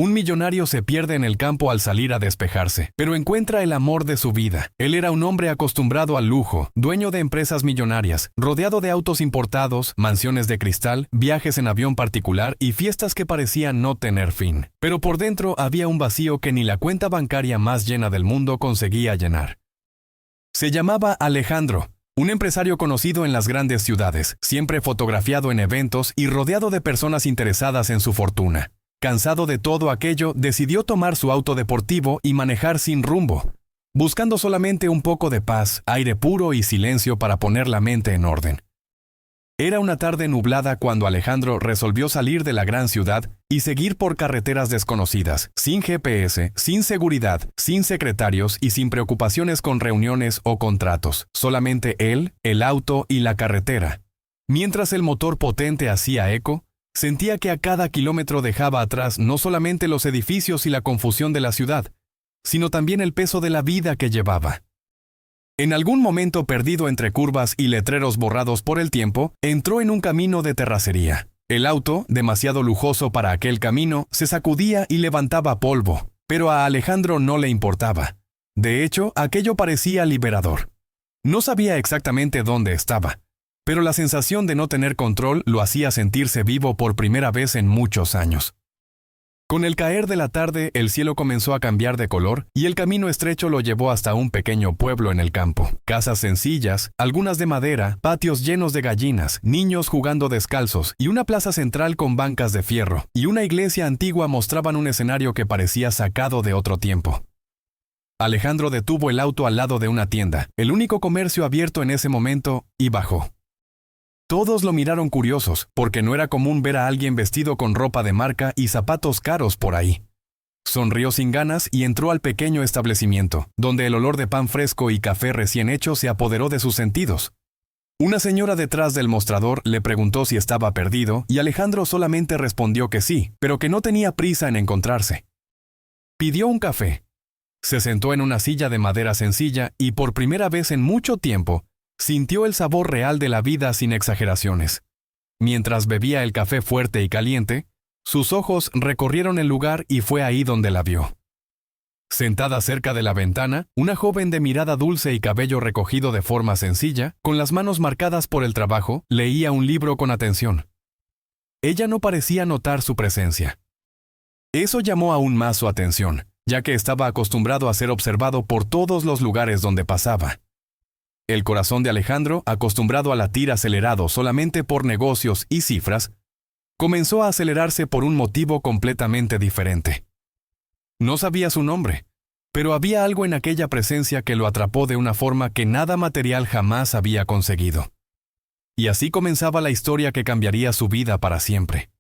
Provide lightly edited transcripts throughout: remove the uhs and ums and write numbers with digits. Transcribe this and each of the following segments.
Un millonario se pierde en el campo al salir a despejarse, pero encuentra el amor de su vida. Él era un hombre acostumbrado al lujo, dueño de empresas millonarias, rodeado de autos importados, mansiones de cristal, viajes en avión particular y fiestas que parecían no tener fin. Pero por dentro había un vacío que ni la cuenta bancaria más llena del mundo conseguía llenar. Se llamaba Alejandro, un empresario conocido en las grandes ciudades, siempre fotografiado en eventos y rodeado de personas interesadas en su fortuna. Cansado de todo aquello, decidió tomar su auto deportivo y manejar sin rumbo, buscando solamente un poco de paz, aire puro y silencio para poner la mente en orden. Era una tarde nublada cuando Alejandro resolvió salir de la gran ciudad y seguir por carreteras desconocidas, sin GPS, sin seguridad, sin secretarios y sin preocupaciones con reuniones o contratos. Solamente él, el auto y la carretera. Mientras el motor potente hacía eco, sentía que a cada kilómetro dejaba atrás no solamente los edificios y la confusión de la ciudad, sino también el peso de la vida que llevaba. En algún momento perdido entre curvas y letreros borrados por el tiempo, entró en un camino de terracería. El auto, demasiado lujoso para aquel camino, se sacudía y levantaba polvo, pero a Alejandro no le importaba. De hecho, aquello parecía liberador. No sabía exactamente dónde estaba, pero la sensación de no tener control lo hacía sentirse vivo por primera vez en muchos años. Con el caer de la tarde, el cielo comenzó a cambiar de color y el camino estrecho lo llevó hasta un pequeño pueblo en el campo. Casas sencillas, algunas de madera, patios llenos de gallinas, niños jugando descalzos y una plaza central con bancas de fierro y una iglesia antigua mostraban un escenario que parecía sacado de otro tiempo. Alejandro detuvo el auto al lado de una tienda, el único comercio abierto en ese momento, y bajó. Todos lo miraron curiosos, porque no era común ver a alguien vestido con ropa de marca y zapatos caros por ahí. Sonrió sin ganas y entró al pequeño establecimiento, donde el olor de pan fresco y café recién hecho se apoderó de sus sentidos. Una señora detrás del mostrador le preguntó si estaba perdido y Alejandro solamente respondió que sí, pero que no tenía prisa en encontrarse. Pidió un café. Se sentó en una silla de madera sencilla y por primera vez en mucho tiempo, sintió el sabor real de la vida sin exageraciones. Mientras bebía el café fuerte y caliente, sus ojos recorrieron el lugar y fue ahí donde la vio. Sentada cerca de la ventana, una joven de mirada dulce y cabello recogido de forma sencilla, con las manos marcadas por el trabajo, leía un libro con atención. Ella no parecía notar su presencia. Eso llamó aún más su atención, ya que estaba acostumbrado a ser observado por todos los lugares donde pasaba. El corazón de Alejandro, acostumbrado a latir acelerado solamente por negocios y cifras, comenzó a acelerarse por un motivo completamente diferente. No sabía su nombre, pero había algo en aquella presencia que lo atrapó de una forma que nada material jamás había conseguido. Y así comenzaba la historia que cambiaría su vida para siempre.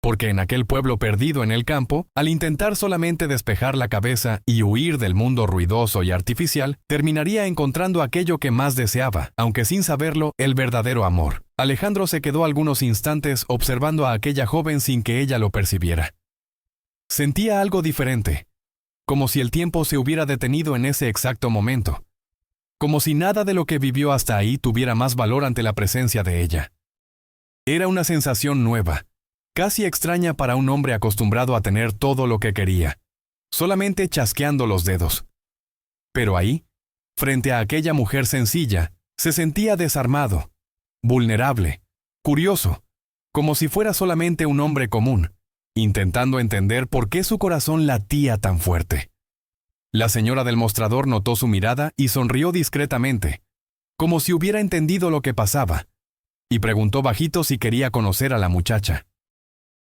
Porque en aquel pueblo perdido en el campo, al intentar solamente despejar la cabeza y huir del mundo ruidoso y artificial, terminaría encontrando aquello que más deseaba, aunque sin saberlo, el verdadero amor. Alejandro se quedó algunos instantes observando a aquella joven sin que ella lo percibiera. Sentía algo diferente, como si el tiempo se hubiera detenido en ese exacto momento, como si nada de lo que vivió hasta ahí tuviera más valor ante la presencia de ella. Era una sensación nueva, casi extraña para un hombre acostumbrado a tener todo lo que quería, solamente chasqueando los dedos. Pero ahí, frente a aquella mujer sencilla, se sentía desarmado, vulnerable, curioso, como si fuera solamente un hombre común, intentando entender por qué su corazón latía tan fuerte. La señora del mostrador notó su mirada y sonrió discretamente, como si hubiera entendido lo que pasaba, y preguntó bajito si quería conocer a la muchacha.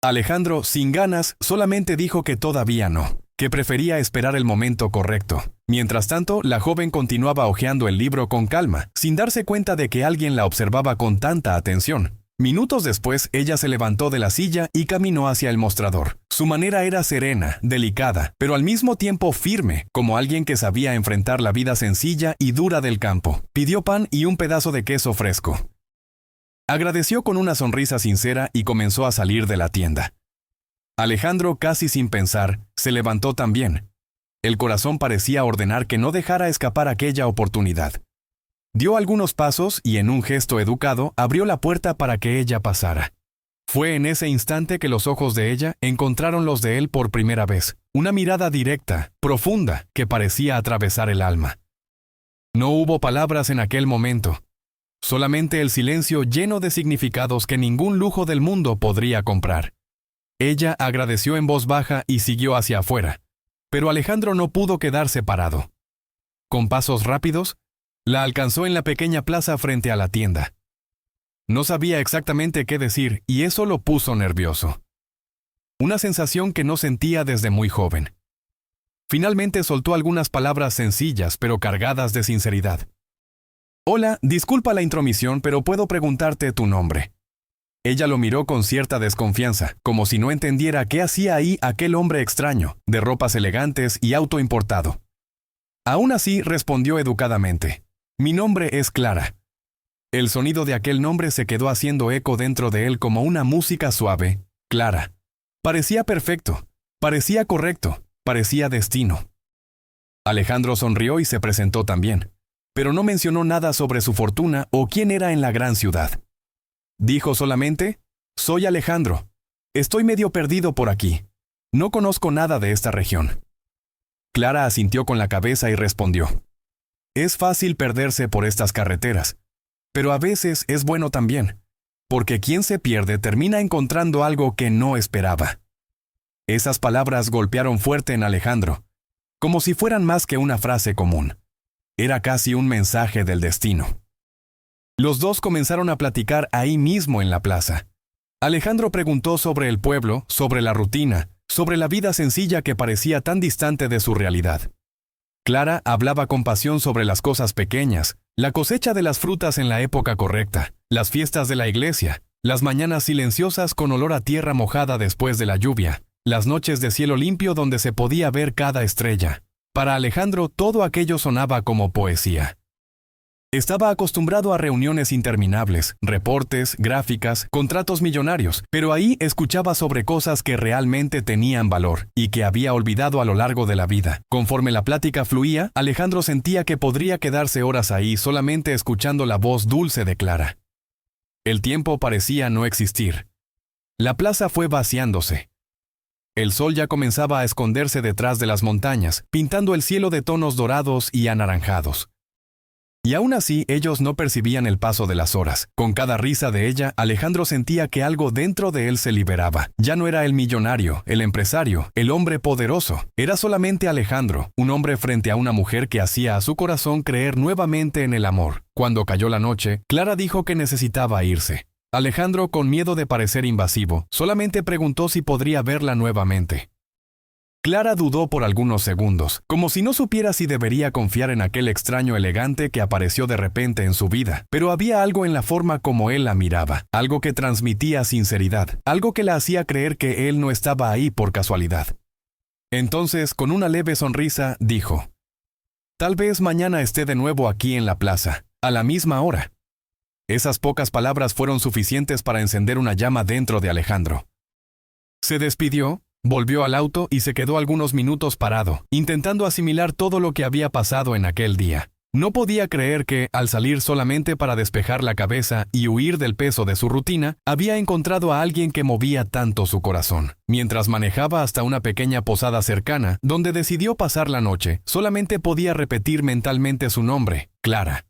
Alejandro, sin ganas, solamente dijo que todavía no, que prefería esperar el momento correcto. Mientras tanto, la joven continuaba hojeando el libro con calma, sin darse cuenta de que alguien la observaba con tanta atención. Minutos después, ella se levantó de la silla y caminó hacia el mostrador. Su manera era serena, delicada, pero al mismo tiempo firme, como alguien que sabía enfrentar la vida sencilla y dura del campo. Pidió pan y un pedazo de queso fresco. Agradeció con una sonrisa sincera y comenzó a salir de la tienda. Alejandro, casi sin pensar, se levantó también. El corazón parecía ordenar que no dejara escapar aquella oportunidad. Dio algunos pasos y en un gesto educado abrió la puerta para que ella pasara. Fue en ese instante que los ojos de ella encontraron los de él por primera vez, una mirada directa, profunda, que parecía atravesar el alma. No hubo palabras en aquel momento, solamente el silencio lleno de significados que ningún lujo del mundo podría comprar. Ella agradeció en voz baja y siguió hacia afuera, pero Alejandro no pudo quedarse parado. Con pasos rápidos, la alcanzó en la pequeña plaza frente a la tienda. No sabía exactamente qué decir y eso lo puso nervioso. Una sensación que no sentía desde muy joven. Finalmente soltó algunas palabras sencillas pero cargadas de sinceridad. «Hola, disculpa la intromisión, pero puedo preguntarte tu nombre». Ella lo miró con cierta desconfianza, como si no entendiera qué hacía ahí aquel hombre extraño, de ropas elegantes y auto importado. Aún así respondió educadamente. «Mi nombre es Clara». El sonido de aquel nombre se quedó haciendo eco dentro de él como una música suave, clara. Parecía perfecto, parecía correcto, parecía destino. Alejandro sonrió y se presentó también, pero no mencionó nada sobre su fortuna o quién era en la gran ciudad. Dijo solamente, «Soy Alejandro. Estoy medio perdido por aquí. No conozco nada de esta región». Clara asintió con la cabeza y respondió, «Es fácil perderse por estas carreteras. Pero a veces es bueno también, porque quien se pierde termina encontrando algo que no esperaba». Esas palabras golpearon fuerte en Alejandro, como si fueran más que una frase común. Era casi un mensaje del destino. Los dos comenzaron a platicar ahí mismo en la plaza. Alejandro preguntó sobre el pueblo, sobre la rutina, sobre la vida sencilla que parecía tan distante de su realidad. Clara hablaba con pasión sobre las cosas pequeñas, la cosecha de las frutas en la época correcta, las fiestas de la iglesia, las mañanas silenciosas con olor a tierra mojada después de la lluvia, las noches de cielo limpio donde se podía ver cada estrella. Para Alejandro todo aquello sonaba como poesía. Estaba acostumbrado a reuniones interminables, reportes, gráficas, contratos millonarios, pero ahí escuchaba sobre cosas que realmente tenían valor y que había olvidado a lo largo de la vida. Conforme la plática fluía, Alejandro sentía que podría quedarse horas ahí solamente escuchando la voz dulce de Clara. El tiempo parecía no existir. La plaza fue vaciándose. El sol ya comenzaba a esconderse detrás de las montañas, pintando el cielo de tonos dorados y anaranjados. Y aún así ellos no percibían el paso de las horas. Con cada risa de ella, Alejandro sentía que algo dentro de él se liberaba. Ya no era el millonario, el empresario, el hombre poderoso. Era solamente Alejandro, un hombre frente a una mujer que hacía a su corazón creer nuevamente en el amor. Cuando cayó la noche, Clara dijo que necesitaba irse. Alejandro, con miedo de parecer invasivo, solamente preguntó si podría verla nuevamente. Clara dudó por algunos segundos, como si no supiera si debería confiar en aquel extraño elegante que apareció de repente en su vida, pero había algo en la forma como él la miraba, algo que transmitía sinceridad, algo que la hacía creer que él no estaba ahí por casualidad. Entonces, con una leve sonrisa, dijo, «Tal vez mañana esté de nuevo aquí en la plaza, a la misma hora». Esas pocas palabras fueron suficientes para encender una llama dentro de Alejandro. Se despidió, volvió al auto y se quedó algunos minutos parado, intentando asimilar todo lo que había pasado en aquel día. No podía creer que, al salir solamente para despejar la cabeza y huir del peso de su rutina, había encontrado a alguien que movía tanto su corazón. Mientras manejaba hasta una pequeña posada cercana, donde decidió pasar la noche, solamente podía repetir mentalmente su nombre, Clara.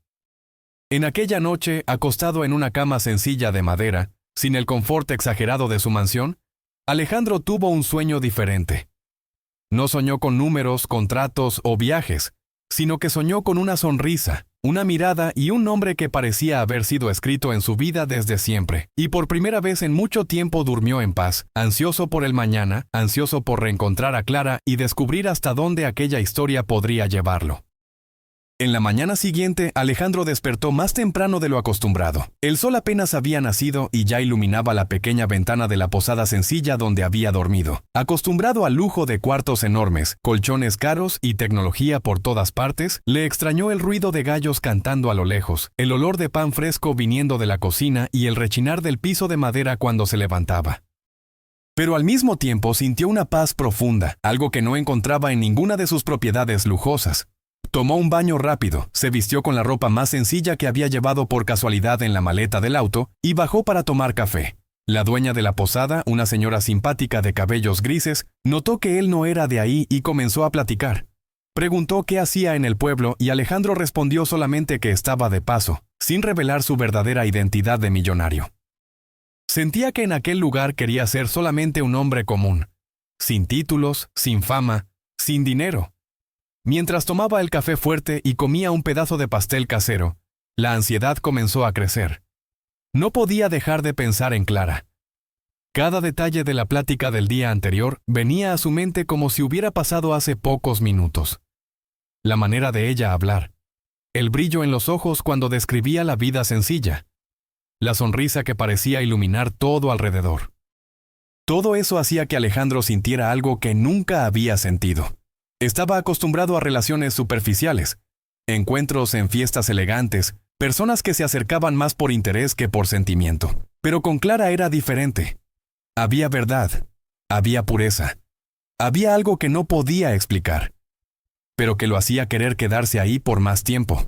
En aquella noche, acostado en una cama sencilla de madera, sin el confort exagerado de su mansión, Alejandro tuvo un sueño diferente. No soñó con números, contratos o viajes, sino que soñó con una sonrisa, una mirada y un nombre que parecía haber sido escrito en su vida desde siempre. Y por primera vez en mucho tiempo durmió en paz, ansioso por el mañana, ansioso por reencontrar a Clara y descubrir hasta dónde aquella historia podría llevarlo. En la mañana siguiente, Alejandro despertó más temprano de lo acostumbrado. El sol apenas había nacido y ya iluminaba la pequeña ventana de la posada sencilla donde había dormido. Acostumbrado al lujo de cuartos enormes, colchones caros y tecnología por todas partes, le extrañó el ruido de gallos cantando a lo lejos, el olor de pan fresco viniendo de la cocina y el rechinar del piso de madera cuando se levantaba. Pero al mismo tiempo sintió una paz profunda, algo que no encontraba en ninguna de sus propiedades lujosas. Tomó un baño rápido, se vistió con la ropa más sencilla que había llevado por casualidad en la maleta del auto y bajó para tomar café. La dueña de la posada, una señora simpática de cabellos grises, notó que él no era de ahí y comenzó a platicar. Preguntó qué hacía en el pueblo y Alejandro respondió solamente que estaba de paso, sin revelar su verdadera identidad de millonario. Sentía que en aquel lugar quería ser solamente un hombre común, sin títulos, sin fama, sin dinero. Mientras tomaba el café fuerte y comía un pedazo de pastel casero, la ansiedad comenzó a crecer. No podía dejar de pensar en Clara. Cada detalle de la plática del día anterior venía a su mente como si hubiera pasado hace pocos minutos. La manera de ella hablar, el brillo en los ojos cuando describía la vida sencilla, la sonrisa que parecía iluminar todo alrededor. Todo eso hacía que Alejandro sintiera algo que nunca había sentido. Estaba acostumbrado a relaciones superficiales, encuentros en fiestas elegantes, personas que se acercaban más por interés que por sentimiento. Pero con Clara era diferente. Había verdad, había pureza, había algo que no podía explicar, pero que lo hacía querer quedarse ahí por más tiempo.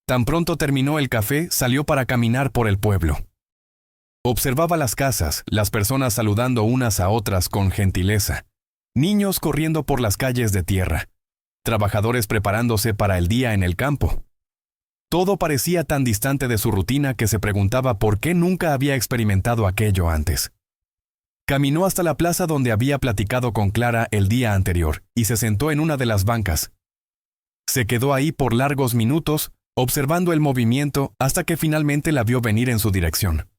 Tan pronto terminó el café, salió para caminar por el pueblo. Observaba las casas, las personas saludando unas a otras con gentileza, niños corriendo por las calles de tierra, trabajadores preparándose para el día en el campo. Todo parecía tan distante de su rutina que se preguntaba por qué nunca había experimentado aquello antes. Caminó hasta la plaza donde había platicado con Clara el día anterior y se sentó en una de las bancas. Se quedó ahí por largos minutos, observando el movimiento hasta que finalmente la vio venir en su dirección.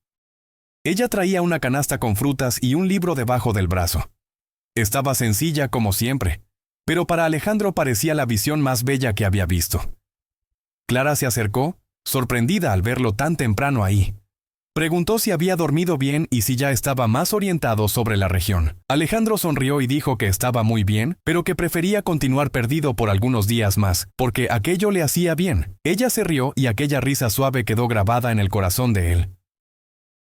Ella traía una canasta con frutas y un libro debajo del brazo. Estaba sencilla como siempre, pero para Alejandro parecía la visión más bella que había visto. Clara se acercó, sorprendida al verlo tan temprano ahí. Preguntó si había dormido bien y si ya estaba más orientado sobre la región. Alejandro sonrió y dijo que estaba muy bien, pero que prefería continuar perdido por algunos días más, porque aquello le hacía bien. Ella se rió y aquella risa suave quedó grabada en el corazón de él.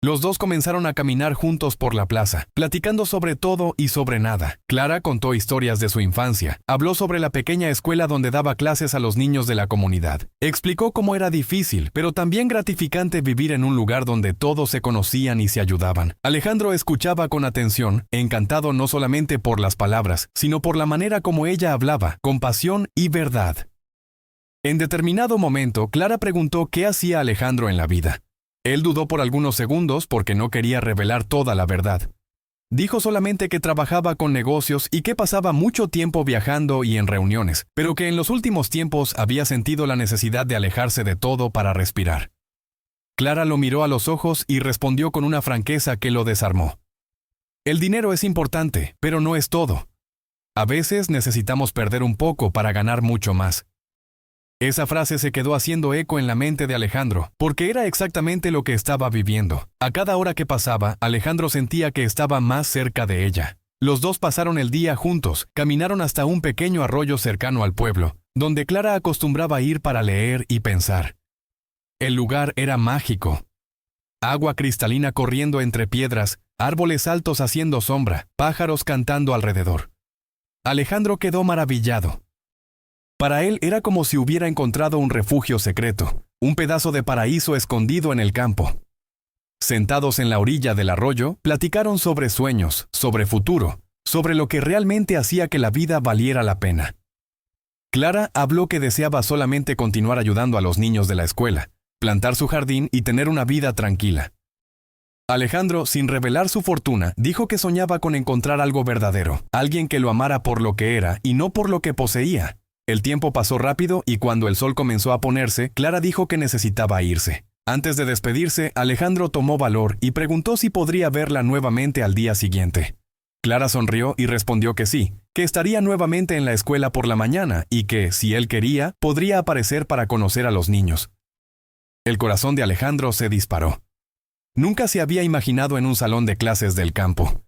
Los dos comenzaron a caminar juntos por la plaza, platicando sobre todo y sobre nada. Clara contó historias de su infancia, habló sobre la pequeña escuela donde daba clases a los niños de la comunidad. Explicó cómo era difícil, pero también gratificante vivir en un lugar donde todos se conocían y se ayudaban. Alejandro escuchaba con atención, encantado no solamente por las palabras, sino por la manera como ella hablaba, con pasión y verdad. En determinado momento, Clara preguntó qué hacía Alejandro en la vida. Él dudó por algunos segundos porque no quería revelar toda la verdad. Dijo solamente que trabajaba con negocios y que pasaba mucho tiempo viajando y en reuniones, pero que en los últimos tiempos había sentido la necesidad de alejarse de todo para respirar. Clara lo miró a los ojos y respondió con una franqueza que lo desarmó. El dinero es importante, pero no es todo. A veces necesitamos perder un poco para ganar mucho más. Esa frase se quedó haciendo eco en la mente de Alejandro, porque era exactamente lo que estaba viviendo. A cada hora que pasaba, Alejandro sentía que estaba más cerca de ella. Los dos pasaron el día juntos, caminaron hasta un pequeño arroyo cercano al pueblo, donde Clara acostumbraba ir para leer y pensar. El lugar era mágico. Agua cristalina corriendo entre piedras, árboles altos haciendo sombra, pájaros cantando alrededor. Alejandro quedó maravillado. Para él era como si hubiera encontrado un refugio secreto, un pedazo de paraíso escondido en el campo. Sentados en la orilla del arroyo, platicaron sobre sueños, sobre futuro, sobre lo que realmente hacía que la vida valiera la pena. Clara habló que deseaba solamente continuar ayudando a los niños de la escuela, plantar su jardín y tener una vida tranquila. Alejandro, sin revelar su fortuna, dijo que soñaba con encontrar algo verdadero, alguien que lo amara por lo que era y no por lo que poseía. El tiempo pasó rápido y cuando el sol comenzó a ponerse, Clara dijo que necesitaba irse. Antes de despedirse, Alejandro tomó valor y preguntó si podría verla nuevamente al día siguiente. Clara sonrió y respondió que sí, que estaría nuevamente en la escuela por la mañana y que, si él quería, podría aparecer para conocer a los niños. El corazón de Alejandro se disparó. Nunca se había imaginado en un salón de clases del campo,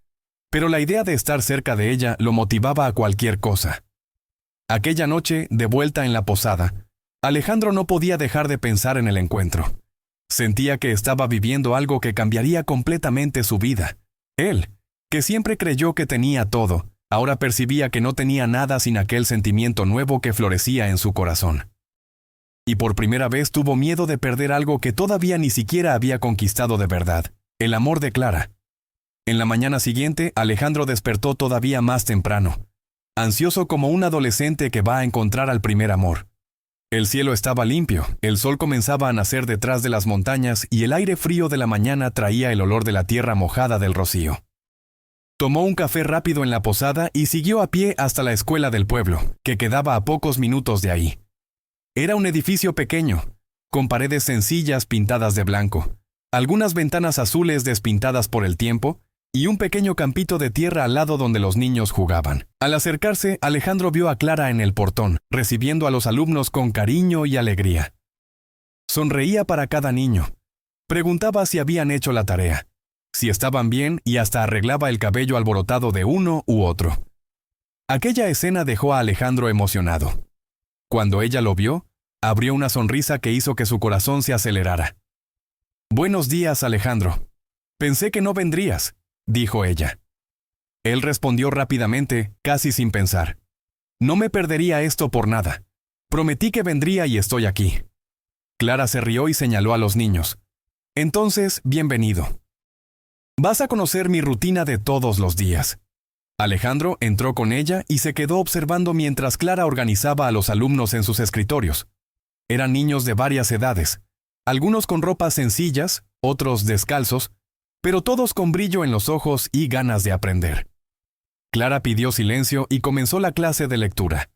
pero la idea de estar cerca de ella lo motivaba a cualquier cosa. Aquella noche, de vuelta en la posada, Alejandro no podía dejar de pensar en el encuentro. Sentía que estaba viviendo algo que cambiaría completamente su vida. Él, que siempre creyó que tenía todo, ahora percibía que no tenía nada sin aquel sentimiento nuevo que florecía en su corazón. Y por primera vez tuvo miedo de perder algo que todavía ni siquiera había conquistado de verdad, El amor de Clara. En la mañana siguiente, Alejandro despertó todavía más temprano, ansioso como un adolescente que va a encontrar al primer amor. El cielo estaba limpio, el sol comenzaba a nacer detrás de las montañas y el aire frío de la mañana traía el olor de la tierra mojada del rocío. Tomó un café rápido en la posada y siguió a pie hasta la escuela del pueblo, que quedaba a pocos minutos de ahí. Era un edificio pequeño, con paredes sencillas pintadas de blanco, algunas ventanas azules despintadas por el tiempo y un pequeño campito de tierra al lado donde los niños jugaban. Al acercarse, Alejandro vio a Clara en el portón, recibiendo a los alumnos con cariño y alegría. Sonreía para cada niño. Preguntaba si habían hecho la tarea, si estaban bien y hasta arreglaba el cabello alborotado de uno u otro. Aquella escena dejó a Alejandro emocionado. Cuando ella lo vio, abrió una sonrisa que hizo que su corazón se acelerara. «Buenos días, Alejandro. Pensé que no vendrías», dijo ella. Él respondió rápidamente, casi sin pensar. «No me perdería esto por nada. Prometí que vendría y estoy aquí». Clara se rió y señaló a los niños. «Entonces, bienvenido. Vas a conocer mi rutina de todos los días». Alejandro entró con ella y se quedó observando mientras Clara organizaba a los alumnos en sus escritorios. Eran niños de varias edades, algunos con ropas sencillas, otros descalzos, pero todos con brillo en los ojos y ganas de aprender. Clara pidió silencio y comenzó la clase de lectura.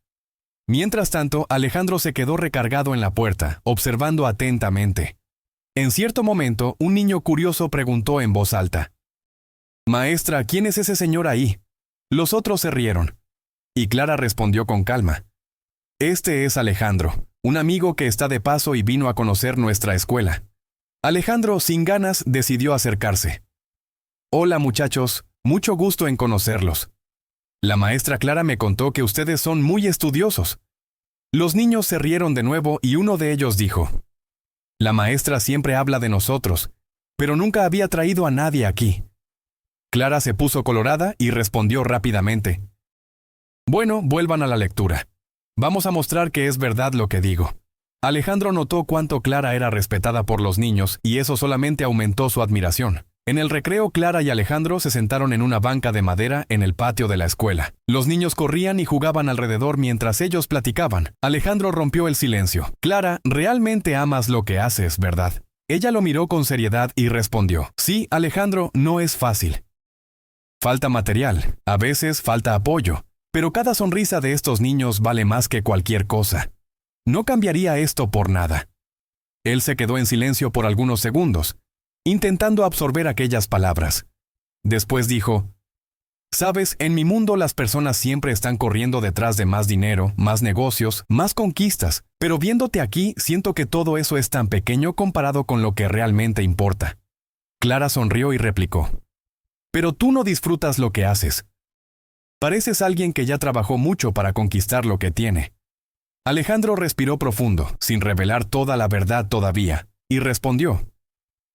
Mientras tanto, Alejandro se quedó recargado en la puerta, observando atentamente. En cierto momento, un niño curioso preguntó en voz alta: «Maestra, ¿quién es ese señor ahí?». Los otros se rieron, y Clara respondió con calma: «Este es Alejandro, un amigo que está de paso y vino a conocer nuestra escuela». Alejandro, sin ganas, decidió acercarse. «Hola muchachos, mucho gusto en conocerlos. La maestra Clara me contó que ustedes son muy estudiosos». Los niños se rieron de nuevo y uno de ellos dijo: «La maestra siempre habla de nosotros, pero nunca había traído a nadie aquí». Clara se puso colorada y respondió rápidamente: «Bueno, vuelvan a la lectura. Vamos a mostrar que es verdad lo que digo». Alejandro notó cuánto Clara era respetada por los niños y eso solamente aumentó su admiración. En el recreo, Clara y Alejandro se sentaron en una banca de madera en el patio de la escuela. Los niños corrían y jugaban alrededor mientras ellos platicaban. Alejandro rompió el silencio. «Clara, realmente amas lo que haces, ¿verdad?». Ella lo miró con seriedad y respondió: «Sí, Alejandro, no es fácil. Falta material, a veces falta apoyo, pero cada sonrisa de estos niños vale más que cualquier cosa. No cambiaría esto por nada». Él se quedó en silencio por algunos segundos, intentando absorber aquellas palabras. Después dijo: «Sabes, en mi mundo las personas siempre están corriendo detrás de más dinero, más negocios, más conquistas, pero viéndote aquí siento que todo eso es tan pequeño comparado con lo que realmente importa». Clara sonrió y replicó: «Pero tú no disfrutas lo que haces. Pareces alguien que ya trabajó mucho para conquistar lo que tiene». Alejandro respiró profundo, sin revelar toda la verdad todavía, y respondió: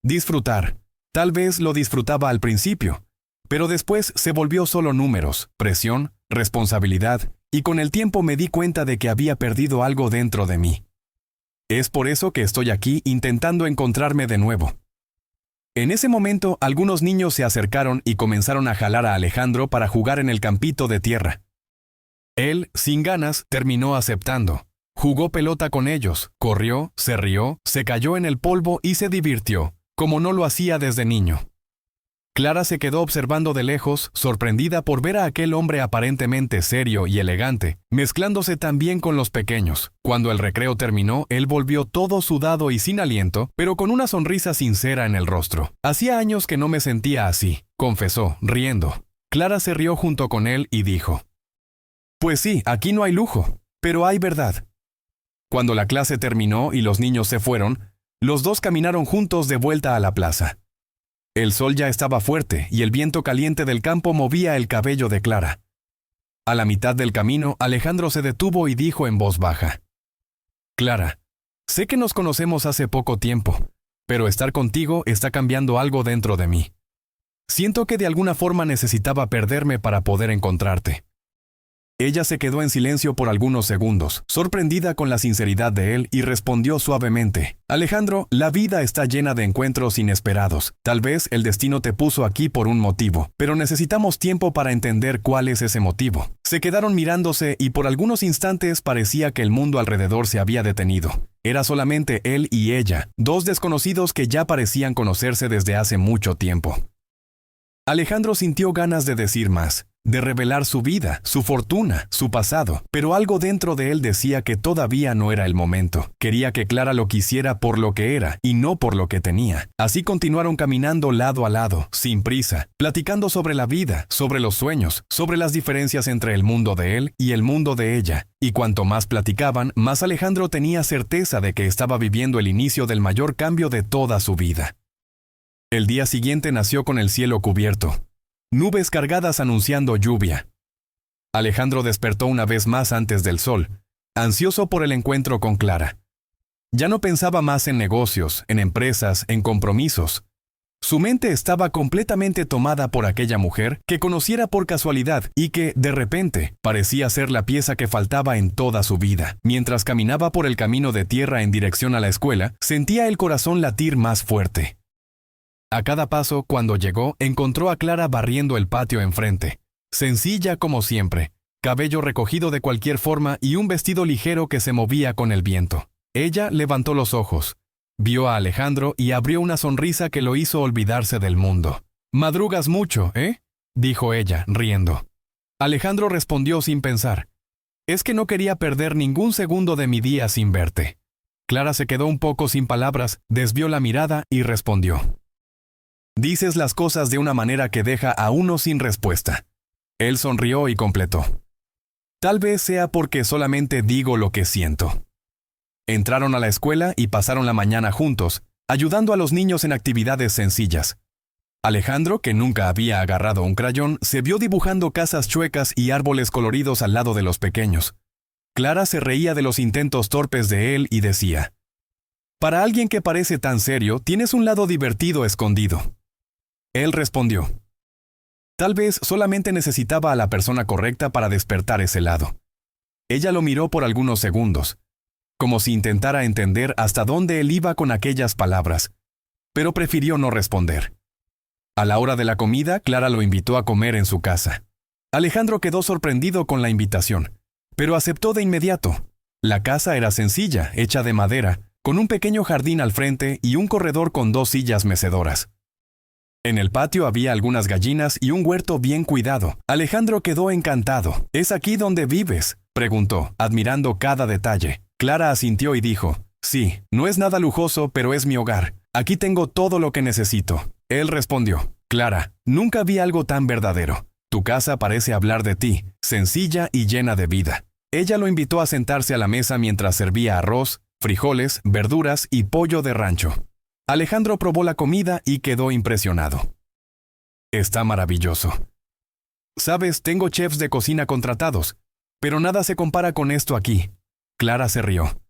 «Disfrutar. Tal vez lo disfrutaba al principio, pero después se volvió solo números, presión, responsabilidad, y con el tiempo me di cuenta de que había perdido algo dentro de mí. Es por eso que estoy aquí intentando encontrarme de nuevo». En ese momento, algunos niños se acercaron y comenzaron a jalar a Alejandro para jugar en el campito de tierra. Él, sin ganas, terminó aceptando. Jugó pelota con ellos, corrió, se rió, se cayó en el polvo y se divirtió, como no lo hacía desde niño. Clara se quedó observando de lejos, sorprendida por ver a aquel hombre aparentemente serio y elegante, mezclándose tan bien con los pequeños. Cuando el recreo terminó, él volvió todo sudado y sin aliento, pero con una sonrisa sincera en el rostro. «Hacía años que no me sentía así», confesó, riendo. Clara se rió junto con él y dijo: «Pues sí, aquí no hay lujo, pero hay verdad». Cuando la clase terminó y los niños se fueron, los dos caminaron juntos de vuelta a la plaza. El sol ya estaba fuerte y el viento caliente del campo movía el cabello de Clara. A la mitad del camino, Alejandro se detuvo y dijo en voz baja: «Clara, sé que nos conocemos hace poco tiempo, pero estar contigo está cambiando algo dentro de mí. Siento que de alguna forma necesitaba perderme para poder encontrarte». Ella se quedó en silencio por algunos segundos, sorprendida con la sinceridad de él, y respondió suavemente: Alejandro, la vida está llena de encuentros inesperados. Tal vez el destino te puso aquí por un motivo, pero necesitamos tiempo para entender cuál es ese motivo. Se quedaron mirándose y por algunos instantes parecía que el mundo alrededor se había detenido. Era solamente él y ella, dos desconocidos que ya parecían conocerse desde hace mucho tiempo. Alejandro sintió ganas de decir más, de revelar su vida, su fortuna, su pasado, pero algo dentro de él decía que todavía no era el momento. Quería que Clara lo quisiera por lo que era y no por lo que tenía. Así continuaron caminando lado a lado, sin prisa, platicando sobre la vida, sobre los sueños, sobre las diferencias entre el mundo de él y el mundo de ella. Y cuanto más platicaban, más Alejandro tenía certeza de que estaba viviendo el inicio del mayor cambio de toda su vida. El día siguiente nació con el cielo cubierto. Nubes cargadas anunciando lluvia. Alejandro despertó una vez más antes del sol, ansioso por el encuentro con Clara. Ya no pensaba más en negocios, en empresas, en compromisos. Su mente estaba completamente tomada por aquella mujer que conociera por casualidad y que, de repente, parecía ser la pieza que faltaba en toda su vida. Mientras caminaba por el camino de tierra en dirección a la escuela, sentía el corazón latir más fuerte. A cada paso, cuando llegó, encontró a Clara barriendo el patio enfrente. Sencilla como siempre, cabello recogido de cualquier forma y un vestido ligero que se movía con el viento. Ella levantó los ojos, vio a Alejandro y abrió una sonrisa que lo hizo olvidarse del mundo. «Madrugas mucho, ¿eh?», dijo ella, riendo. Alejandro respondió sin pensar: «Es que no quería perder ningún segundo de mi día sin verte». Clara se quedó un poco sin palabras, desvió la mirada y respondió: «Dices las cosas de una manera que deja a uno sin respuesta». Él sonrió y completó: «Tal vez sea porque solamente digo lo que siento». Entraron a la escuela y pasaron la mañana juntos, ayudando a los niños en actividades sencillas. Alejandro, que nunca había agarrado un crayón, se vio dibujando casas chuecas y árboles coloridos al lado de los pequeños. Clara se reía de los intentos torpes de él y decía: «Para alguien que parece tan serio, tienes un lado divertido escondido». Él respondió: «Tal vez solamente necesitaba a la persona correcta para despertar ese lado». Ella lo miró por algunos segundos, como si intentara entender hasta dónde él iba con aquellas palabras, pero prefirió no responder. A la hora de la comida, Clara lo invitó a comer en su casa. Alejandro quedó sorprendido con la invitación, pero aceptó de inmediato. La casa era sencilla, hecha de madera, con un pequeño jardín al frente y un corredor con 2 sillas mecedoras. En el patio había algunas gallinas y un huerto bien cuidado. Alejandro quedó encantado. «¿Es aquí donde vives?», preguntó, admirando cada detalle. Clara asintió y dijo: «Sí, no es nada lujoso, pero es mi hogar. Aquí tengo todo lo que necesito». Él respondió: «Clara, nunca vi algo tan verdadero. Tu casa parece hablar de ti, sencilla y llena de vida». Ella lo invitó a sentarse a la mesa mientras servía arroz, frijoles, verduras y pollo de rancho. Alejandro probó la comida y quedó impresionado. «Está maravilloso. Sabes, tengo chefs de cocina contratados, pero nada se compara con esto aquí». Clara se rió.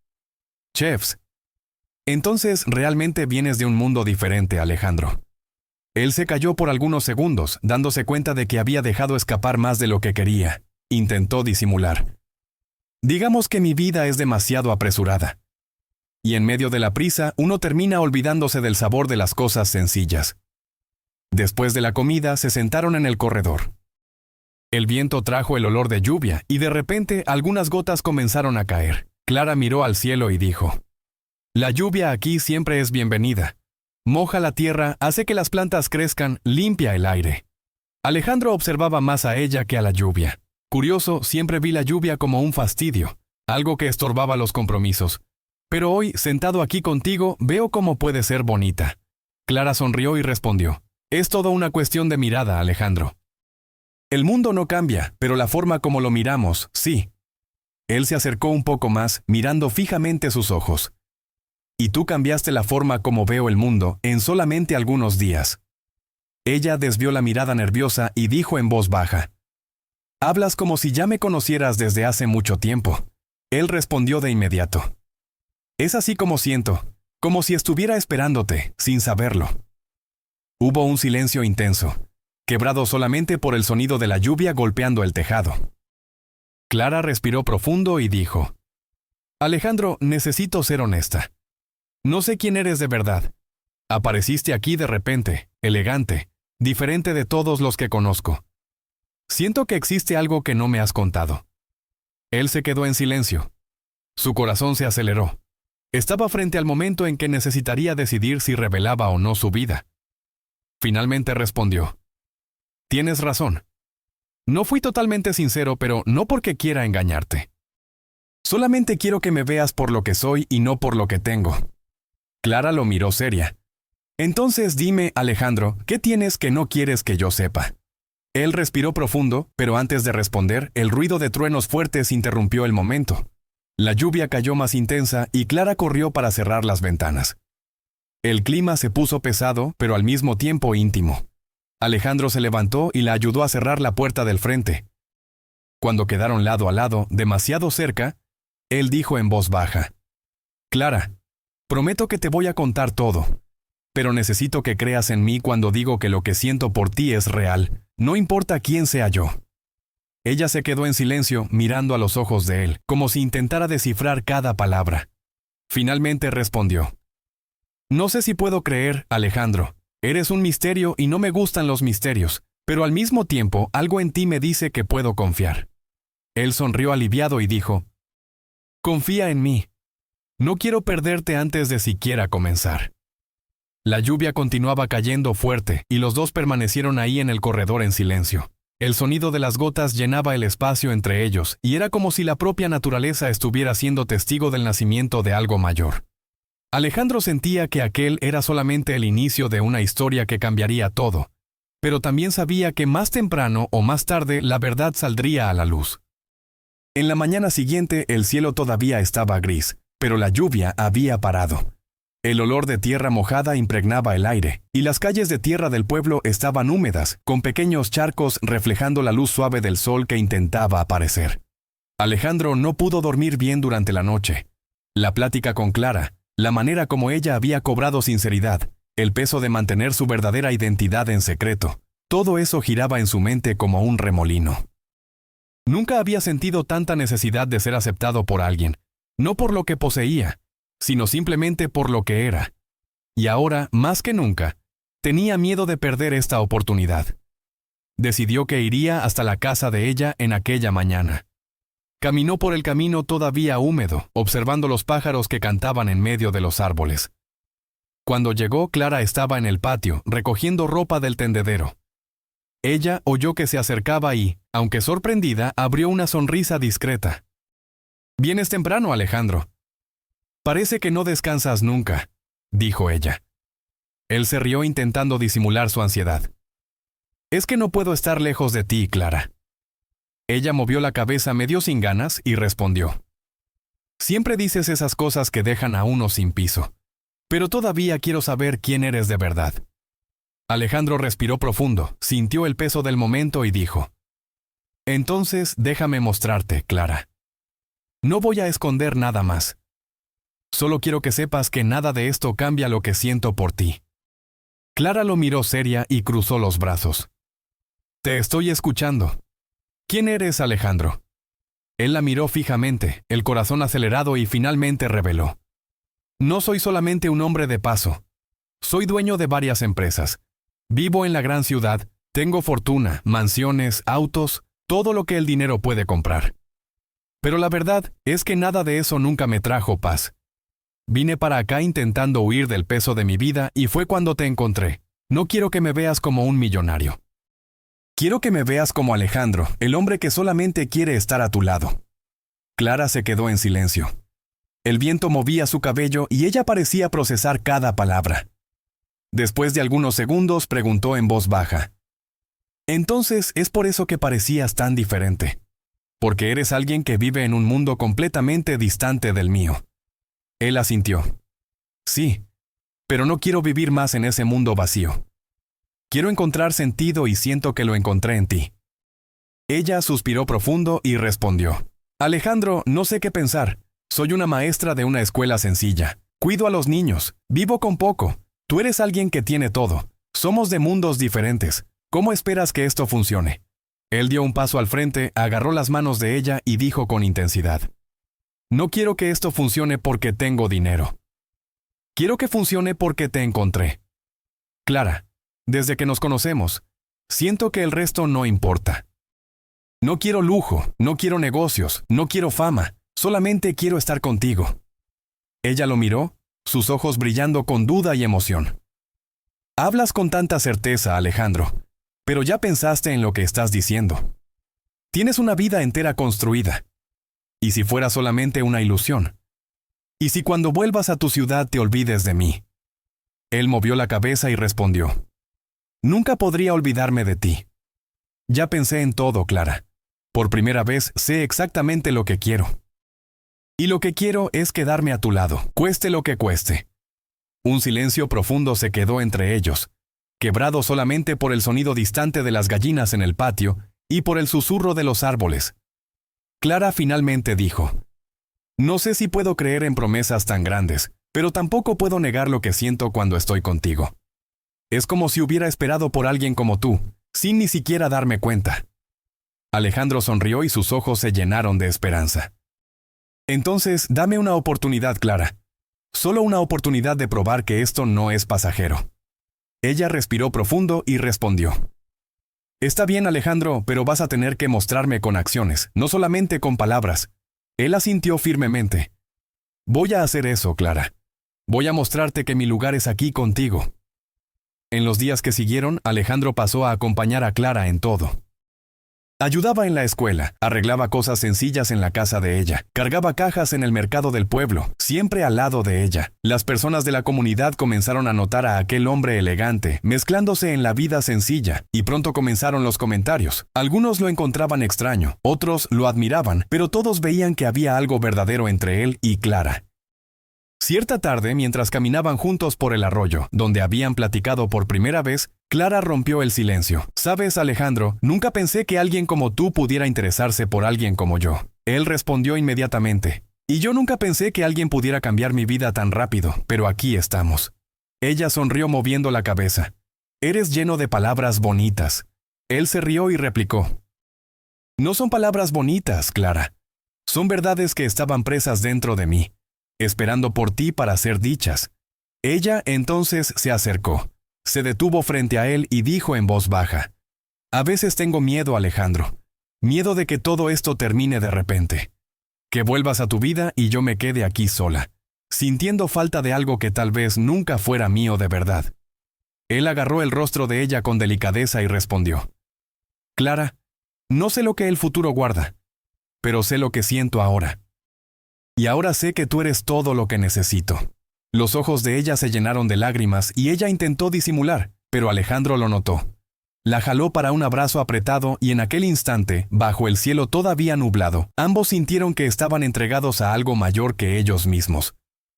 «¿Chefs? Entonces realmente vienes de un mundo diferente, Alejandro». Él se calló por algunos segundos, dándose cuenta de que había dejado escapar más de lo que quería. Intentó disimular: «Digamos que mi vida es demasiado apresurada. Y en medio de la prisa, uno termina olvidándose del sabor de las cosas sencillas». Después de la comida, se sentaron en el corredor. El viento trajo el olor de lluvia, y de repente algunas gotas comenzaron a caer. Clara miró al cielo y dijo: «La lluvia aquí siempre es bienvenida. Moja la tierra, hace que las plantas crezcan, limpia el aire». Alejandro observaba más a ella que a la lluvia. Curioso, siempre vi la lluvia como un fastidio, algo que estorbaba los compromisos. Pero hoy, sentado aquí contigo, veo cómo puede ser bonita. Clara sonrió y respondió: «Es todo una cuestión de mirada, Alejandro. El mundo no cambia, pero la forma como lo miramos, sí». Él se acercó un poco más, mirando fijamente sus ojos. «Y tú cambiaste la forma como veo el mundo en solamente algunos días». Ella desvió la mirada nerviosa y dijo en voz baja: «Hablas como si ya me conocieras desde hace mucho tiempo». Él respondió de inmediato: «Es así como siento, como si estuviera esperándote, sin saberlo». Hubo un silencio intenso, quebrado solamente por el sonido de la lluvia golpeando el tejado. Clara respiró profundo y dijo: Alejandro, necesito ser honesta. No sé quién eres de verdad. Apareciste aquí de repente, elegante, diferente de todos los que conozco. Siento que existe algo que no me has contado. Él se quedó en silencio. Su corazón se aceleró. Estaba frente al momento en que necesitaría decidir si revelaba o no su vida. Finalmente respondió: Tienes razón. No fui totalmente sincero, pero no porque quiera engañarte. Solamente quiero que me veas por lo que soy y no por lo que tengo. Clara lo miró seria. Entonces dime, Alejandro, ¿qué tienes que no quieres que yo sepa? Él respiró profundo, pero antes de responder, el ruido de truenos fuertes interrumpió el momento. La lluvia cayó más intensa y Clara corrió para cerrar las ventanas. El clima se puso pesado, pero al mismo tiempo íntimo. Alejandro se levantó y la ayudó a cerrar la puerta del frente. Cuando quedaron lado a lado, demasiado cerca, él dijo en voz baja: Clara, prometo que te voy a contar todo, pero necesito que creas en mí cuando digo que lo que siento por ti es real, no importa quién sea yo. Ella se quedó en silencio, mirando a los ojos de él, como si intentara descifrar cada palabra. Finalmente respondió: No sé si puedo creer, Alejandro. Eres un misterio y no me gustan los misterios, pero al mismo tiempo algo en ti me dice que puedo confiar. Él sonrió aliviado y dijo: Confía en mí. No quiero perderte antes de siquiera comenzar. La lluvia continuaba cayendo fuerte y los dos permanecieron ahí en el corredor en silencio. El sonido de las gotas llenaba el espacio entre ellos y era como si la propia naturaleza estuviera siendo testigo del nacimiento de algo mayor. Alejandro sentía que aquel era solamente el inicio de una historia que cambiaría todo, pero también sabía que más temprano o más tarde la verdad saldría a la luz. En la mañana siguiente el cielo todavía estaba gris, pero la lluvia había parado. El olor de tierra mojada impregnaba el aire, y las calles de tierra del pueblo estaban húmedas, con pequeños charcos reflejando la luz suave del sol que intentaba aparecer. Alejandro no pudo dormir bien durante la noche. La plática con Clara, la manera como ella había cobrado sinceridad, el peso de mantener su verdadera identidad en secreto, todo eso giraba en su mente como un remolino. Nunca había sentido tanta necesidad de ser aceptado por alguien, no por lo que poseía, sino simplemente por lo que era. Y ahora, más que nunca, tenía miedo de perder esta oportunidad. Decidió que iría hasta la casa de ella en aquella mañana. Caminó por el camino todavía húmedo, observando los pájaros que cantaban en medio de los árboles. Cuando llegó, Clara estaba en el patio, recogiendo ropa del tendedero. Ella oyó que se acercaba y, aunque sorprendida, abrió una sonrisa discreta. «Vienes temprano, Alejandro. Parece que no descansas nunca», dijo ella. Él se rió intentando disimular su ansiedad. «Es que no puedo estar lejos de ti, Clara». Ella movió la cabeza medio sin ganas y respondió: «Siempre dices esas cosas que dejan a uno sin piso. Pero todavía quiero saber quién eres de verdad». Alejandro respiró profundo, sintió el peso del momento y dijo: «Entonces déjame mostrarte, Clara. No voy a esconder nada más. Solo quiero que sepas que nada de esto cambia lo que siento por ti». Clara lo miró seria y cruzó los brazos. «Te estoy escuchando. ¿Quién eres, Alejandro?». Él la miró fijamente, el corazón acelerado y finalmente reveló: «No soy solamente un hombre de paso. Soy dueño de varias empresas. Vivo en la gran ciudad, tengo fortuna, mansiones, autos, todo lo que el dinero puede comprar. Pero la verdad es que nada de eso nunca me trajo paz. Vine para acá intentando huir del peso de mi vida y fue cuando te encontré. No quiero que me veas como un millonario. Quiero que me veas como Alejandro, el hombre que solamente quiere estar a tu lado». Clara se quedó en silencio. El viento movía su cabello y ella parecía procesar cada palabra. Después de algunos segundos preguntó en voz baja: «Entonces es por eso que parecías tan diferente. Porque eres alguien que vive en un mundo completamente distante del mío». Él asintió. «Sí, pero no quiero vivir más en ese mundo vacío. Quiero encontrar sentido y siento que lo encontré en ti». Ella suspiró profundo y respondió: «Alejandro, no sé qué pensar. Soy una maestra de una escuela sencilla. Cuido a los niños. Vivo con poco. Tú eres alguien que tiene todo. Somos de mundos diferentes. ¿Cómo esperas que esto funcione? Él dio un paso al frente, agarró las manos de ella y dijo con intensidad: No quiero que esto funcione porque tengo dinero. Quiero que funcione porque te encontré. Clara, desde que nos conocemos, siento que el resto no importa. No quiero lujo, no quiero negocios, no quiero fama, solamente quiero estar contigo. Ella lo miró, sus ojos brillando con duda y emoción. Hablas con tanta certeza, Alejandro, pero ya pensaste en lo que estás diciendo. Tienes una vida entera construida. ¿Y si fuera solamente una ilusión? ¿Y si cuando vuelvas a tu ciudad te olvides de mí? Él movió la cabeza y respondió: Nunca podría olvidarme de ti. Ya pensé en todo, Clara. Por primera vez sé exactamente lo que quiero. Y lo que quiero es quedarme a tu lado, cueste lo que cueste. Un silencio profundo se quedó entre ellos, quebrado solamente por el sonido distante de las gallinas en el patio y por el susurro de los árboles. Clara finalmente dijo: No sé si puedo creer en promesas tan grandes, pero tampoco puedo negar lo que siento cuando estoy contigo. Es como si hubiera esperado por alguien como tú, sin ni siquiera darme cuenta. Alejandro sonrió y sus ojos se llenaron de esperanza. Entonces, dame una oportunidad, Clara. Solo una oportunidad de probar que esto no es pasajero. Ella respiró profundo y respondió: Está bien, Alejandro, pero vas a tener que mostrarme con acciones, no solamente con palabras. Él asintió firmemente. Voy a hacer eso, Clara. Voy a mostrarte que mi lugar es aquí contigo. En los días que siguieron, Alejandro pasó a acompañar a Clara en todo. Ayudaba en la escuela, arreglaba cosas sencillas en la casa de ella, cargaba cajas en el mercado del pueblo, siempre al lado de ella. Las personas de la comunidad comenzaron a notar a aquel hombre elegante, mezclándose en la vida sencilla, y pronto comenzaron los comentarios. Algunos lo encontraban extraño, otros lo admiraban, pero todos veían que había algo verdadero entre él y Clara. Cierta tarde, mientras caminaban juntos por el arroyo, donde habían platicado por primera vez, Clara rompió el silencio. «Sabes, Alejandro, nunca pensé que alguien como tú pudiera interesarse por alguien como yo». Él respondió inmediatamente: «Y yo nunca pensé que alguien pudiera cambiar mi vida tan rápido, pero aquí estamos». Ella sonrió moviendo la cabeza. «Eres lleno de palabras bonitas». Él se rió y replicó: «No son palabras bonitas, Clara. Son verdades que estaban presas dentro de mí, esperando por ti para ser dichas». Ella entonces se acercó, se detuvo frente a él y dijo en voz baja: «A veces tengo miedo, Alejandro. Miedo de que todo esto termine de repente. Que vuelvas a tu vida y yo me quede aquí sola, sintiendo falta de algo que tal vez nunca fuera mío de verdad». Él agarró el rostro de ella con delicadeza y respondió: «Clara, no sé lo que el futuro guarda, pero sé lo que siento ahora. Y ahora sé que tú eres todo lo que necesito». Los ojos de ella se llenaron de lágrimas y ella intentó disimular, pero Alejandro lo notó. La jaló para un abrazo apretado y en aquel instante, bajo el cielo todavía nublado, ambos sintieron que estaban entregados a algo mayor que ellos mismos.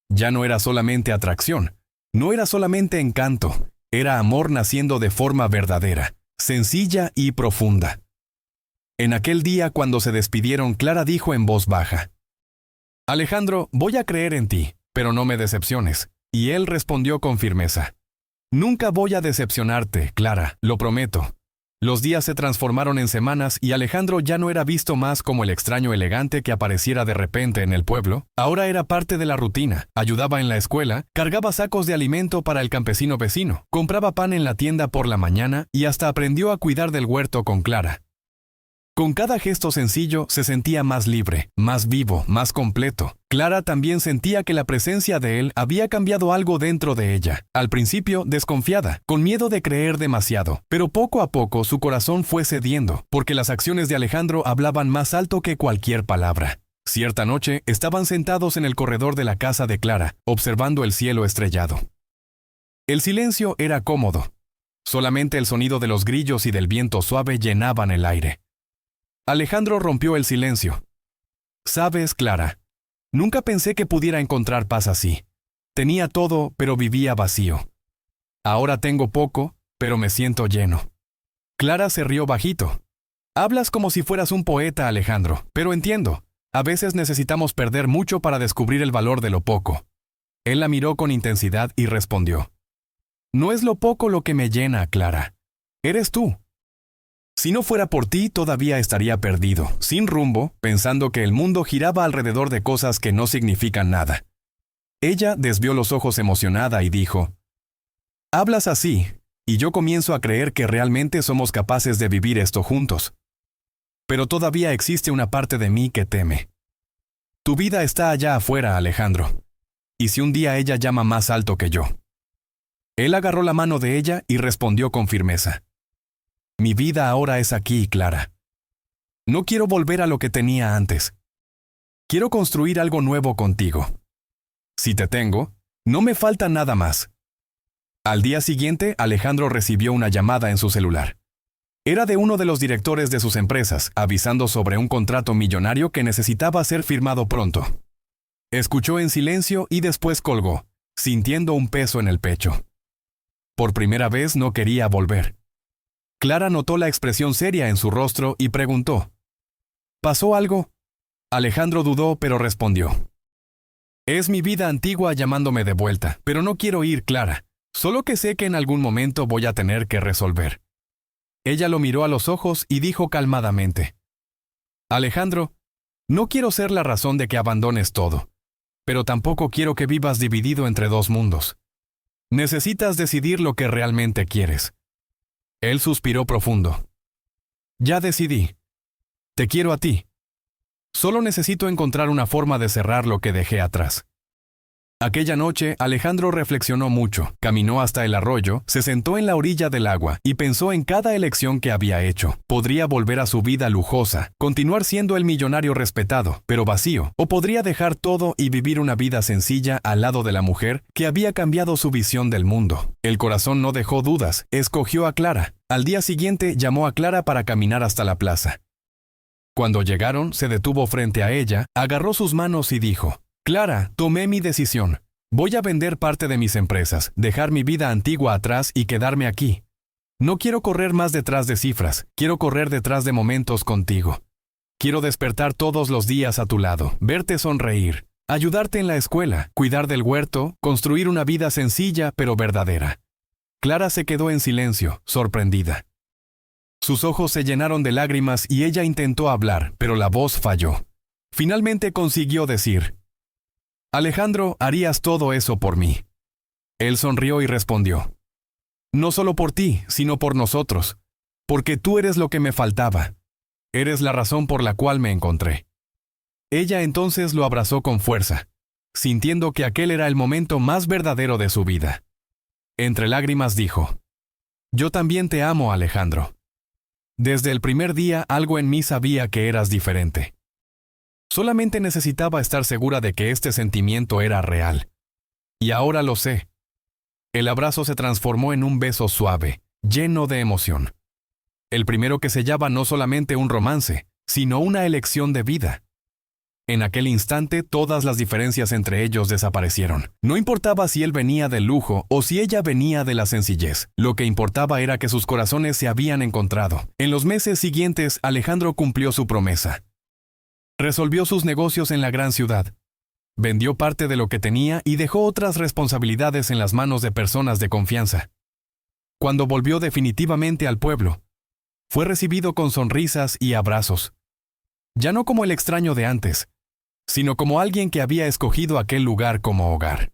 Ya no era solamente atracción, no era solamente encanto, era amor naciendo de forma verdadera, sencilla y profunda. En aquel día, cuando se despidieron, Clara dijo en voz baja: «Alejandro, voy a creer en ti, pero no me decepciones». Y él respondió con firmeza: «Nunca voy a decepcionarte, Clara, lo prometo». Los días se transformaron en semanas y Alejandro ya no era visto más como el extraño elegante que apareciera de repente en el pueblo. Ahora era parte de la rutina, ayudaba en la escuela, cargaba sacos de alimento para el campesino vecino, compraba pan en la tienda por la mañana y hasta aprendió a cuidar del huerto con Clara. Con cada gesto sencillo se sentía más libre, más vivo, más completo. Clara también sentía que la presencia de él había cambiado algo dentro de ella. Al principio, desconfiada, con miedo de creer demasiado, pero poco a poco su corazón fue cediendo, porque las acciones de Alejandro hablaban más alto que cualquier palabra. Cierta noche, estaban sentados en el corredor de la casa de Clara, observando el cielo estrellado. El silencio era cómodo. Solamente el sonido de los grillos y del viento suave llenaban el aire. Alejandro rompió el silencio. «Sabes, Clara, nunca pensé que pudiera encontrar paz así. Tenía todo, pero vivía vacío. Ahora tengo poco, pero me siento lleno». Clara se rió bajito. «Hablas como si fueras un poeta, Alejandro, pero entiendo. A veces necesitamos perder mucho para descubrir el valor de lo poco». Él la miró con intensidad y respondió: «No es lo poco lo que me llena, Clara. Eres tú». Si no fuera por ti, todavía estaría perdido, sin rumbo, pensando que el mundo giraba alrededor de cosas que no significan nada. Ella desvió los ojos emocionada y dijo, «Hablas así, y yo comienzo a creer que realmente somos capaces de vivir esto juntos. Pero todavía existe una parte de mí que teme. Tu vida está allá afuera, Alejandro. ¿Y si un día ella llama más alto que yo?» Él agarró la mano de ella y respondió con firmeza. «Mi vida ahora es aquí, Clara. No quiero volver a lo que tenía antes. Quiero construir algo nuevo contigo. Si te tengo, no me falta nada más». Al día siguiente, Alejandro recibió una llamada en su celular. Era de uno de los directores de sus empresas, avisando sobre un contrato millonario que necesitaba ser firmado pronto. Escuchó en silencio y después colgó, sintiendo un peso en el pecho. Por primera vez no quería volver. Clara notó la expresión seria en su rostro y preguntó, ¿pasó algo? Alejandro dudó, pero respondió, «Es mi vida antigua llamándome de vuelta, pero no quiero ir, Clara. Solo que sé que en algún momento voy a tener que resolver». Ella lo miró a los ojos y dijo calmadamente, «Alejandro, no quiero ser la razón de que abandones todo, pero tampoco quiero que vivas dividido entre dos mundos. Necesitas decidir lo que realmente quieres». Él suspiró profundo. «Ya decidí. Te quiero a ti. Solo necesito encontrar una forma de cerrar lo que dejé atrás». Aquella noche, Alejandro reflexionó mucho, caminó hasta el arroyo, se sentó en la orilla del agua y pensó en cada elección que había hecho. Podría volver a su vida lujosa, continuar siendo el millonario respetado, pero vacío, o podría dejar todo y vivir una vida sencilla al lado de la mujer que había cambiado su visión del mundo. El corazón no dejó dudas, escogió a Clara. Al día siguiente llamó a Clara para caminar hasta la plaza. Cuando llegaron, se detuvo frente a ella, agarró sus manos y dijo, «Clara, tomé mi decisión. Voy a vender parte de mis empresas, dejar mi vida antigua atrás y quedarme aquí. No quiero correr más detrás de cifras, quiero correr detrás de momentos contigo. Quiero despertar todos los días a tu lado, verte sonreír, ayudarte en la escuela, cuidar del huerto, construir una vida sencilla pero verdadera». Clara se quedó en silencio, sorprendida. Sus ojos se llenaron de lágrimas y ella intentó hablar, pero la voz falló. Finalmente consiguió decir, «Alejandro, harías todo eso por mí». Él sonrió y respondió, «No solo por ti, sino por nosotros, porque tú eres lo que me faltaba. Eres la razón por la cual me encontré». Ella entonces lo abrazó con fuerza, sintiendo que aquel era el momento más verdadero de su vida. Entre lágrimas dijo, «Yo también te amo, Alejandro. Desde el primer día algo en mí sabía que eras diferente. Solamente necesitaba estar segura de que este sentimiento era real. Y ahora lo sé». El abrazo se transformó en un beso suave, lleno de emoción. El primero que sellaba no solamente un romance, sino una elección de vida. En aquel instante todas las diferencias entre ellos desaparecieron. No importaba si él venía del lujo o si ella venía de la sencillez. Lo que importaba era que sus corazones se habían encontrado. En los meses siguientes, Alejandro cumplió su promesa. Resolvió sus negocios en la gran ciudad. Vendió parte de lo que tenía y dejó otras responsabilidades en las manos de personas de confianza. Cuando volvió definitivamente al pueblo, fue recibido con sonrisas y abrazos. Ya no como el extraño de antes, sino como alguien que había escogido aquel lugar como hogar.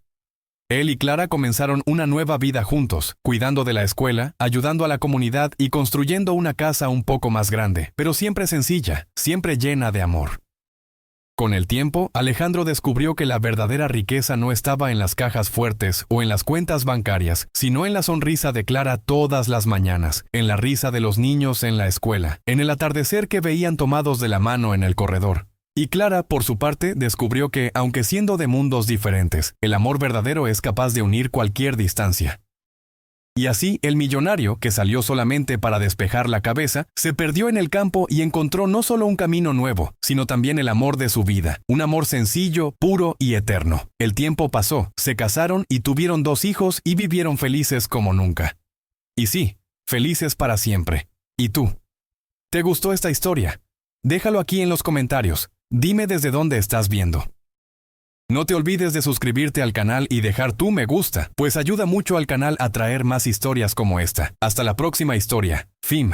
Él y Clara comenzaron una nueva vida juntos, cuidando de la escuela, ayudando a la comunidad y construyendo una casa un poco más grande, pero siempre sencilla, siempre llena de amor. Con el tiempo, Alejandro descubrió que la verdadera riqueza no estaba en las cajas fuertes o en las cuentas bancarias, sino en la sonrisa de Clara todas las mañanas, en la risa de los niños en la escuela, en el atardecer que veían tomados de la mano en el corredor. Y Clara, por su parte, descubrió que, aunque siendo de mundos diferentes, el amor verdadero es capaz de unir cualquier distancia. Y así, el millonario, que salió solamente para despejar la cabeza, se perdió en el campo y encontró no solo un camino nuevo, sino también el amor de su vida, un amor sencillo, puro y eterno. El tiempo pasó, se casaron y tuvieron 2 hijos y vivieron felices como nunca. Y sí, felices para siempre. ¿Y tú? ¿Te gustó esta historia? Déjalo aquí en los comentarios. Dime desde dónde estás viendo. No te olvides de suscribirte al canal y dejar tu me gusta, pues ayuda mucho al canal a traer más historias como esta. Hasta la próxima historia. Fin.